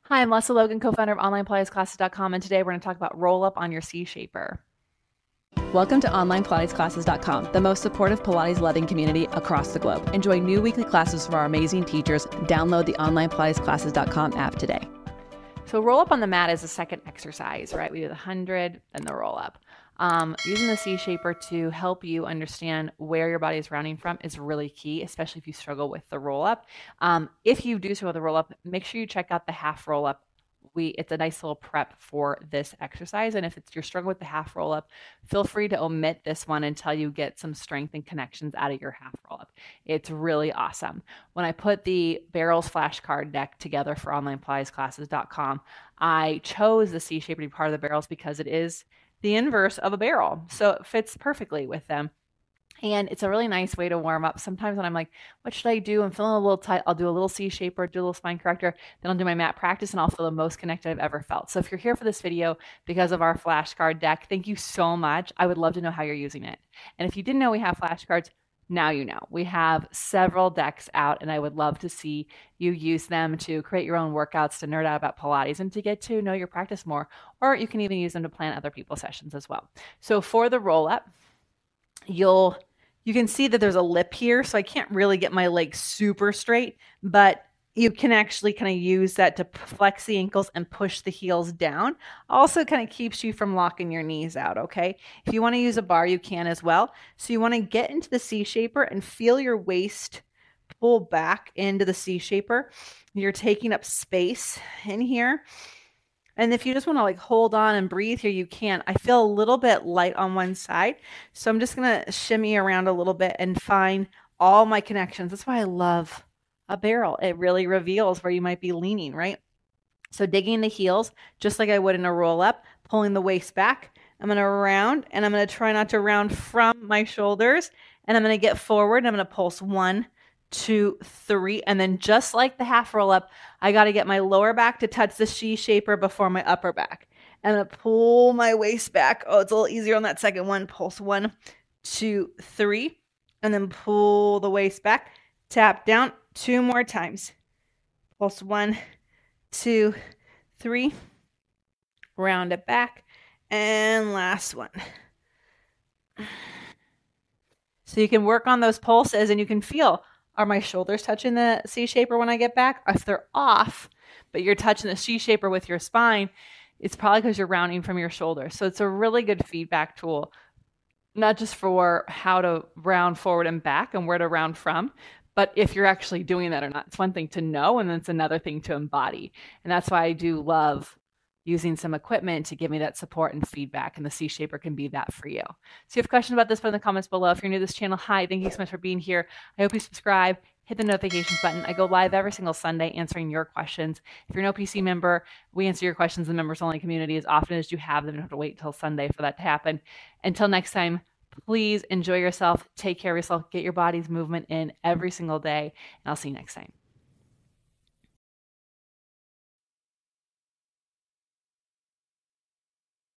Hi, I'm Lesley Logan, co-founder of OnlinePilatesClasses.com, and today we're going to talk about roll up on your C-shaper. Welcome to OnlinePilatesClasses.com, the most supportive Pilates loving community across the globe. Enjoy new weekly classes from our amazing teachers. Download the OnlinePilatesClasses.com app today. So roll up on the mat is the second exercise, right? We do the 100 and the roll up. Using the C-shaper to help you understand where your body is rounding from is really key, especially if you struggle with the roll up. If you do struggle with the roll up, make sure you check out the half roll up. It's a nice little prep for this exercise. And if you're struggling with the half roll up, feel free to omit this one until you get some strength and connections out of your half roll up. It's really awesome. When I put the barrels flashcard deck together for OnlinePilatesClasses.com, I chose the C-shaper to be part of the barrels because it is the inverse of a barrel. So it fits perfectly with them. And it's a really nice way to warm up. Sometimes when I'm like, what should I do? I'm feeling a little tight. I'll do a little C-shaper, do a little spine corrector. Then I'll do my mat practice and I'll feel the most connected I've ever felt. So if you're here for this video because of our flashcard deck, thank you so much. I would love to know how you're using it. And if you didn't know we have flashcards, now you know. We have several decks out and I would love to see you use them to create your own workouts, to nerd out about Pilates, and to get to know your practice more. Or you can even use them to plan other people's sessions as well. So for the roll up, you can see that there's a lip here, so I can't really get my legs super straight, but you can actually kind of use that to flex the ankles and push the heels down. Also kind of keeps you from locking your knees out, okay? If you want to use a bar, you can as well. So you want to get into the C-shaper and feel your waist pull back into the C-shaper. You're taking up space in here. And if you just want to like hold on and breathe here, you can. I feel a little bit light on one side. So I'm just going to shimmy around a little bit and find all my connections. That's why I love a barrel. It really reveals where you might be leaning, right? So digging the heels, just like I would in a roll up, pulling the waist back. I'm going to round and I'm going to try not to round from my shoulders. And I'm going to get forward and I'm going to pulse 1, 2, 3, and then just like the half roll up, I got to get my lower back to touch the C-shaper before my upper back. I'm going to pull my waist back. Oh, it's a little easier on that second one. Pulse 1, 2, 3, and then pull the waist back. Tap down 2 more times. Pulse 1, 2, 3. Round it back. And last one. So you can work on those pulses and you can feel, are my shoulders touching the C-shaper when I get back? If they're off, but you're touching the C-shaper with your spine, it's probably because you're rounding from your shoulders. So it's a really good feedback tool, not just for how to round forward and back and where to round from, but if you're actually doing that or not. It's one thing to know, and then it's another thing to embody. And that's why I do love using some equipment to give me that support and feedback, and the C-shaper can be that for you. So if you have questions about this, put in the comments below. If you're new to this channel, hi, thank you so much for being here. I hope you subscribe, hit the notifications button. I go live every single Sunday answering your questions. If you're an OPC member, we answer your questions in the members only community as often as you have them. You don't have to wait until Sunday for that to happen. Until next time, please enjoy yourself, take care of yourself, get your body's movement in every single day, and I'll see you next time.